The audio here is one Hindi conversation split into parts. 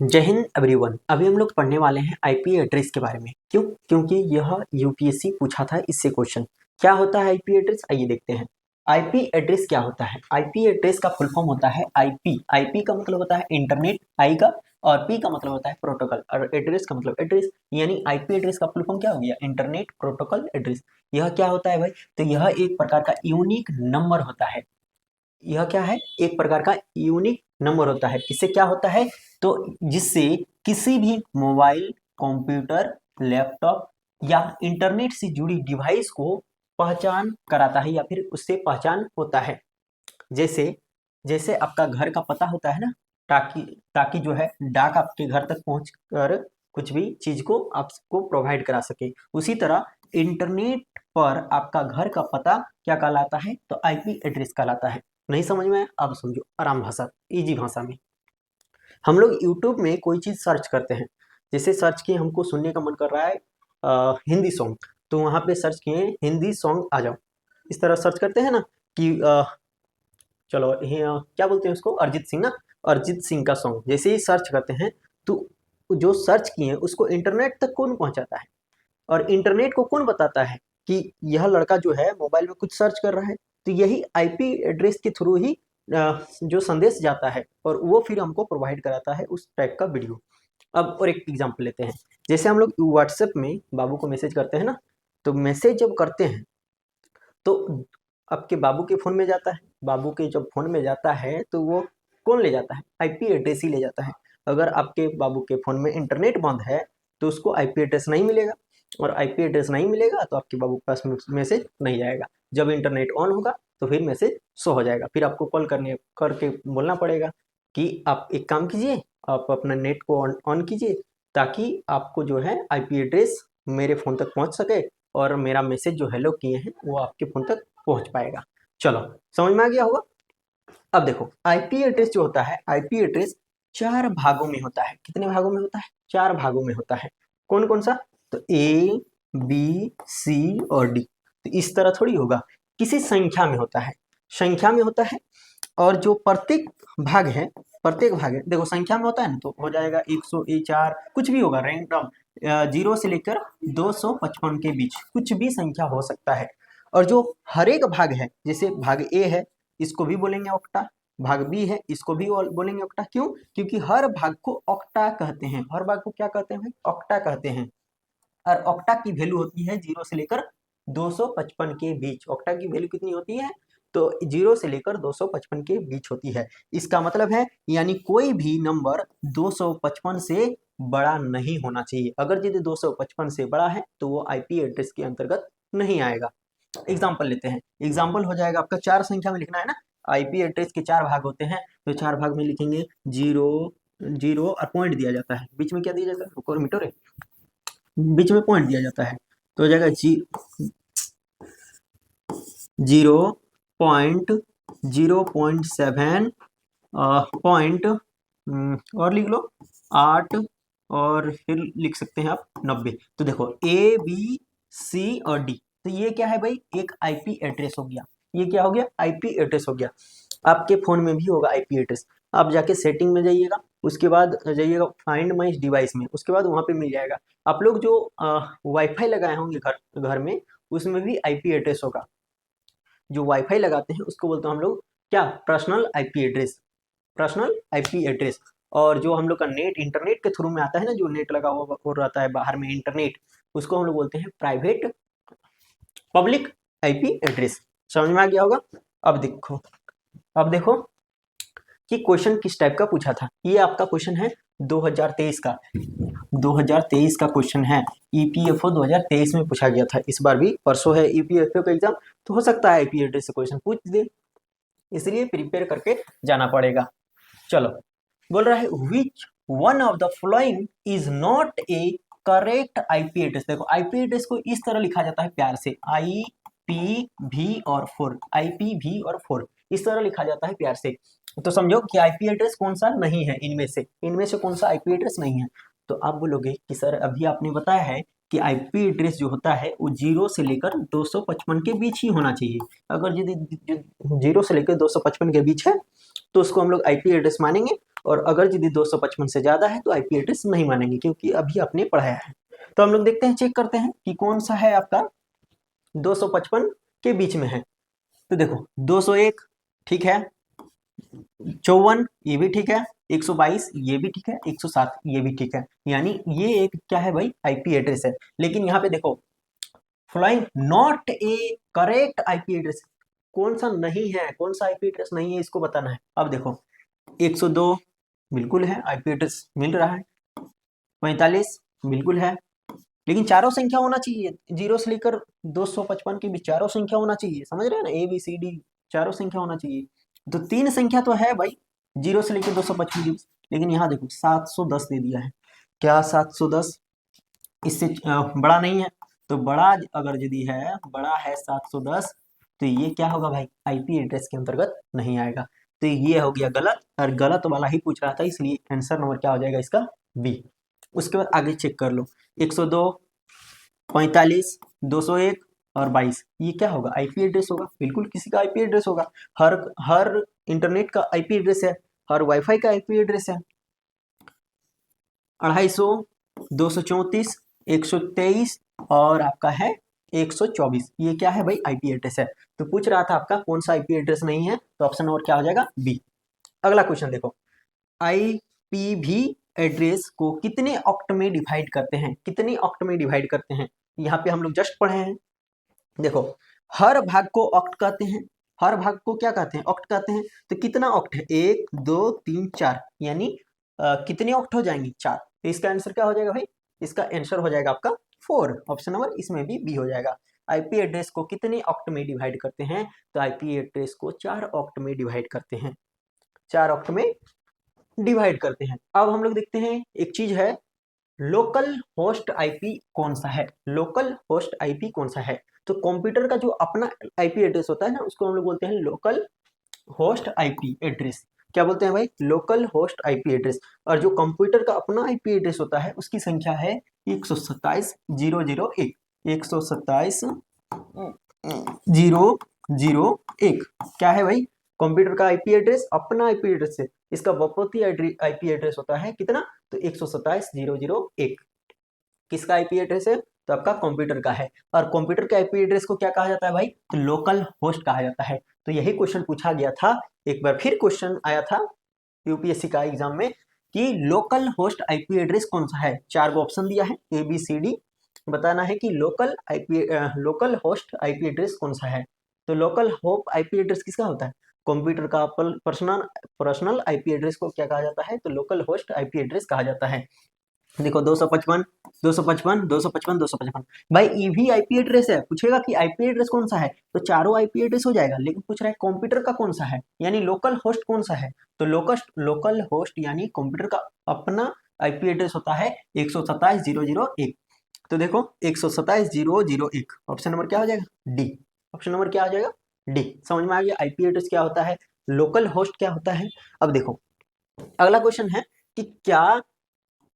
जय हिंद एवरीवन। अभी हम लोग पढ़ने वाले हैं आईपी एड्रेस के बारे में। क्यों? क्योंकि यह यूपीएससी पूछा था इससे क्वेश्चन। क्या होता है आईपी एड्रेस, आइए देखते हैं। आईपी एड्रेस क्या होता है? आईपी एड्रेस का फुल फॉर्म होता है आईपी। आईपी का मतलब होता है इंटरनेट, आई का, और पी का मतलब होता है प्रोटोकॉल, और एड्रेस का मतलब एड्रेस। यानी आईपी एड्रेस का फुल फॉर्म क्या हो गया? Internet protocol address. यह क्या होता है भाई? तो यह एक प्रकार का यूनिक नंबर होता है। यह क्या है? एक प्रकार का यूनिक नंबर होता है। इससे क्या होता है? तो जिससे किसी भी मोबाइल, कंप्यूटर, लैपटॉप या इंटरनेट से जुड़ी डिवाइस को पहचान कराता है या फिर उससे पहचान होता है। जैसे जैसे आपका घर का पता होता है ना, ताकि ताकि जो है डाक आपके घर तक पहुंच कर कुछ भी चीज को आपको प्रोवाइड करा सके। उसी तरह इंटरनेट पर आपका घर का पता क्या कहलाता है? तो आईपी एड्रेस कहलाता है। नहीं समझ में आया? अब समझो आराम भाषा, इजी भाषा में। हम लोग यूट्यूब में कोई चीज़ सर्च करते हैं। जैसे सर्च किए, हमको सुनने का मन कर रहा है हिंदी सॉन्ग, तो वहाँ पे सर्च किए हिंदी सॉन्ग आ जाओ। इस तरह सर्च करते हैं ना कि चलो क्या बोलते हैं उसको, अरिजीत सिंह ना, अरिजीत सिंह का सॉन्ग जैसे ही सर्च करते हैं तो जो सर्च किए उसको इंटरनेट तक कौन पहुंचाता है? और इंटरनेट को कौन बताता है कि यह लड़का जो है मोबाइल में कुछ सर्च कर रहा है? तो यही आईपी एड्रेस के थ्रू ही जो संदेश जाता है और वो फिर हमको प्रोवाइड कराता है उस टाइप का वीडियो। अब और एक एग्जांपल लेते हैं। जैसे हम लोग व्हाट्सएप में बाबू को मैसेज करते हैं ना, तो मैसेज जब करते हैं तो आपके बाबू के फ़ोन में जाता है। बाबू के जब फ़ोन में जाता है तो वो कौन ले जाता है? आईपी एड्रेस ही ले जाता है। अगर आपके बाबू के फ़ोन में इंटरनेट बंद है तो उसको आईपी एड्रेस नहीं मिलेगा, और आईपी एड्रेस नहीं मिलेगा तो आपके बाबू के पास मैसेज नहीं जाएगा। जब इंटरनेट ऑन होगा तो फिर मैसेज शो हो जाएगा। फिर आपको कॉल करके बोलना पड़ेगा कि आप एक काम कीजिए, आप अपना नेट को ऑन कीजिए ताकि आपको जो है आईपी एड्रेस मेरे फ़ोन तक पहुँच सके और मेरा मैसेज जो हेलो किए हैं वो आपके फ़ोन तक पहुँच पाएगा। चलो, समझ में आ गया होगा। अब देखो आईपी एड्रेस जो होता है, आईपी एड्रेस 4 भागों में होता है। कितने भागों में होता है? 4 भागों में होता है। कौन-कौन सा? तो ए, बी, सी और डी। तो इस तरह थोड़ी होगा, किसी संख्या में होता है। संख्या में होता है, और जो प्रत्येक भाग है, देखो संख्या में होता है ना तो हो जाएगा 104, कुछ भी होगा रैंडम, 0 से लेकर 255 के बीच कुछ भी संख्या हो सकता है। और जो हर एक भाग है, जैसे भाग ए है, इसको भी बोलेंगे ऑक्टा। भाग बी है, इसको भी बोलेंगे ऑक्टा। क्यों? क्योंकि हर भाग को ऑक्टा कहते हैं। हर भाग को क्या कहते हैं भाई? ऑक्टा कहते हैं। और ऑक्टा की वैल्यू होती है 0 से लेकर 255 के बीच। ऑक्टा की वैल्यू कितनी होती है? तो 0 से लेकर 255 के बीच होती है। इसका मतलब है यानी कोई भी नंबर 255 से बड़ा नहीं होना चाहिए। अगर यदि 255 से बड़ा है तो वो आईपी एड्रेस के अंतर्गत नहीं आएगा। एग्जाम्पल लेते हैं। एग्जाम्पल हो जाएगा आपका 4 संख्या में लिखना है ना। आईपी एड्रेस के 4 भाग होते हैं, तो 4 भाग में लिखेंगे 0 0 और पॉइंट दिया जाता है। बीच में क्या दिया जाता है? रुको मिटो रे, बीच में पॉइंट दिया जाता है। तो हो जाएगा 0.0.7 पॉइंट, और लिख लो 8, और फिर लिख सकते हैं आप 90। तो देखो ए, बी, सी और डी, तो ये क्या है भाई? एक आईपी एड्रेस हो गया। ये क्या हो गया? आईपी एड्रेस हो गया। आपके फ़ोन में भी होगा आईपी एड्रेस। आप जाके सेटिंग में जाइएगा, उसके बाद जाइएगा फाइंड माई डिवाइस में, उसके बाद वहाँ पे मिल जाएगा। आप लोग जो वाईफाई लगाए होंगे घर घर में, उसमें भी आईपी एड्रेस होगा। जो वाईफाई लगाते हैं उसको बोलते हैं हम लोग क्या? Personal IP address. Personal IP address. और जो हम लोग का नेट इंटरनेट के थ्रू में आता है ना, जो नेट लगा हुआ और रहता है बाहर में इंटरनेट, उसको हम लोग बोलते हैं प्राइवेट पब्लिक आईपी एड्रेस। समझ में आ गया होगा। अब देखो कि क्वेश्चन किस टाइप का पूछा था। ये आपका क्वेश्चन है 2023 का। 2023 का क्वेश्चन है। ईपीएफओ 2023 में पूछा गया था। इस बार भी परसों है ईपीएफओ का एग्जाम, तो हो सकता है आईपी एड्रेस से क्वेश्चन पूछ दे, इसलिए प्रिपेयर करके जाना पड़ेगा। चलो, बोल रहा है which one of the following is not a correct IP address. देखो आईपी एड्रेस को इस तरह लिखा जाता है प्यार से, आई पी भी और 4, आईपी भी और 4, इस तरह लिखा जाता है प्यार से। तो समझो कि आईपी एड्रेस कौन सा नहीं है, इनमें से कौन सा आईपी एड्रेस नहीं है। तो आप बोलोगे कि सर अभी आपने बताया है कि आईपी एड्रेस जो होता है वो 0 से लेकर 255 के बीच ही होना चाहिए। अगर यदि 0 से लेकर 255 के बीच है तो उसको हम लोग आईपी एड्रेस मानेंगे, और अगर यदि 255 से ज़्यादा है तो आईपी एड्रेस नहीं मानेंगे, क्योंकि अभी आपने पढ़ाया है। तो हम लोग देखते हैं, चेक करते हैं कि कौन सा है आपका 255 के बीच में है। तो देखो 201 ठीक है, 54 ये भी ठीक है, 122 ये भी ठीक है, 107 ये भी ठीक है। यानी ये एक क्या है भाई, आईपी एड्रेस है। लेकिन यहाँ पे देखो flowing not a correct IP address, कौन सा नहीं है, कौन सा आईपी एड्रेस नहीं है, इसको बताना है। अब देखो 102 बिल्कुल है, आईपी एड्रेस मिल रहा है। 45 बिल्कुल है, लेकिन चारों संख्या होना चाहिए, 0 से लेकर 255 के बीच चारों संख्या होना चाहिए, समझ रहे हैं ना, ए बी सी डी चारों संख्या होना चाहिए। तो 3 संख्या तो है भाई 0 से लेकर 255 के बीच, लेकिन यहाँ देखो 710 दे दिया है। क्या 710 इससे बड़ा नहीं है? तो बड़ा अगर यदि है, बड़ा है 710, तो ये क्या होगा भाई, आईपी एड्रेस के अंतर्गत नहीं आएगा। तो ये हो गया गलत, और गलत वाला ही पूछ रहा था, इसलिए आंसर नंबर क्या हो जाएगा इसका, बी। उसके बाद आगे चेक कर लो, 102, 45, 201 और 22, ये क्या होगा, आईपी एड्रेस होगा, बिल्कुल किसी का आईपी एड्रेस होगा। हर इंटरनेट का आईपी एड्रेस है, हर वाईफाई का आईपी एड्रेस है। 250, 234, 123 और आपका है 124, ये क्या है भाई, आईपी एड्रेस है। तो पूछ रहा था आपका कौन सा आईपी एड्रेस नहीं है, तो ऑप्शन नंबर क्या हो जाएगा, बी। अगला क्वेश्चन देखो, आईपीवी एड्रेस को कितने ऑक्ट में डिवाइड करते हैं, कितने ऑक्ट में डिवाइड करते हैं, यहाँ पे हम लोग जस्ट पढ़े हैं। देखो हर भाग को ऑक्ट कहते हैं, हर भाग को क्या कहते हैं, ऑक्ट कहते हैं। तो कितना ऑक्ट है, 1 2 3 4, यानी कितने ऑक्ट हो जाएंगे, 4। तो इसका आंसर क्या हो जाएगा भाई, इसका आंसर हो जाएगा आपका 4, ऑप्शन नंबर इसमें भी बी हो जाएगा। आईपी एड्रेस को कितने ऑक्ट में डिवाइड करते हैं, तो आईपी एड्रेस को 4 ऑक्ट में डिवाइड करते हैं, 4 ऑक्ट में डिवाइड करते हैं। अब हम लोग देखते हैं एक चीज है, लोकल होस्ट आईपी कौन सा है, लोकल होस्ट आईपी कौन सा है। तो कंप्यूटर का जो अपना आईपी एड्रेस होता है ना, उसको हम लोग बोलते हैं लोकल होस्ट आईपी एड्रेस। क्या बोलते हैं भाई, लोकल होस्ट आईपी एड्रेस। और जो कंप्यूटर का अपना आईपी एड्रेस होता है उसकी संख्या है 127,001, 127,001। क्या है भाई, कंप्यूटर का आईपी एड्रेस अपना आईपी एड्रेस है, इसका बपौती आईपी एड्रेस होता है कितना, तो 127,001। किसका आईपी एड्रेस है, तो आपका कंप्यूटर का है। और कंप्यूटर के आईपी एड्रेस को क्या कहा जाता है भाई, तो लोकल होस्ट कहा जाता है। तो यही क्वेश्चन पूछा गया था, एक बार फिर क्वेश्चन आया था यूपीएससी का एग्जाम में कि लोकल होस्ट आईपी एड्रेस कौन सा है। 4 गो ऑप्शन दिया है, ए बी सी डी, बताना है कि लोकल होस्ट आईपी एड्रेस कौन सा है। तो लोकल होप आईपी एड्रेस किसका होता है, कंप्यूटर का पर्सनल आईपी एड्रेस को क्या कहा जाता है, तो लोकल होस्ट आईपी एड्रेस कहा जाता है। देखो 255, 255, 255, 255 भाई ये भी आईपी एड्रेस है। पूछेगा कि आईपी एड्रेस कौन सा है, तो चारों आईपी एड्रेस हो जाएगा, लेकिन पूछ रहा है कंप्यूटर का कौन सा है, यानी लोकल होस्ट कौन सा है। तो लोकल होस्ट यानी कंप्यूटर का अपना आईपी एड्रेस होता है 127,001। तो देखो 127,001, ऑप्शन नंबर क्या हो जाएगा, डी। ऑप्शन नंबर क्या हो जाएगा, डी। समझ में आ गया आईपी एड्रेस क्या होता है, लोकल होस्ट क्या होता है। अब देखो अगला क्वेश्चन है कि क्या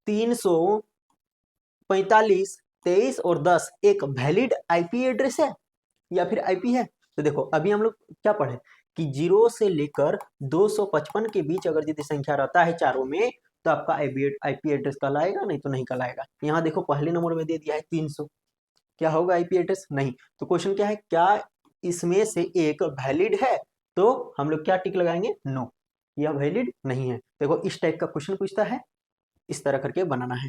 345, 23 और 10 एक वैलिड आईपी एड्रेस है या फिर आईपी है। तो देखो अभी हम लोग क्या पढ़े कि 0 से लेकर 255 के बीच अगर यदि संख्या रहता है चारों में, तो आपका आईपी एड्रेस कहलाएगा, नहीं तो नहीं कहलाएगा। यहाँ देखो पहले नंबर में दे दिया है 300, क्या होगा आईपी एड्रेस, नहीं। तो क्वेश्चन क्या है, क्या इसमें से एक वैलिड है, तो हम लोग क्या टिक लगाएंगे, नो, यह वैलिड नहीं है। देखो इस टाइप का क्वेश्चन पूछता है, इस तरह करके बनाना है।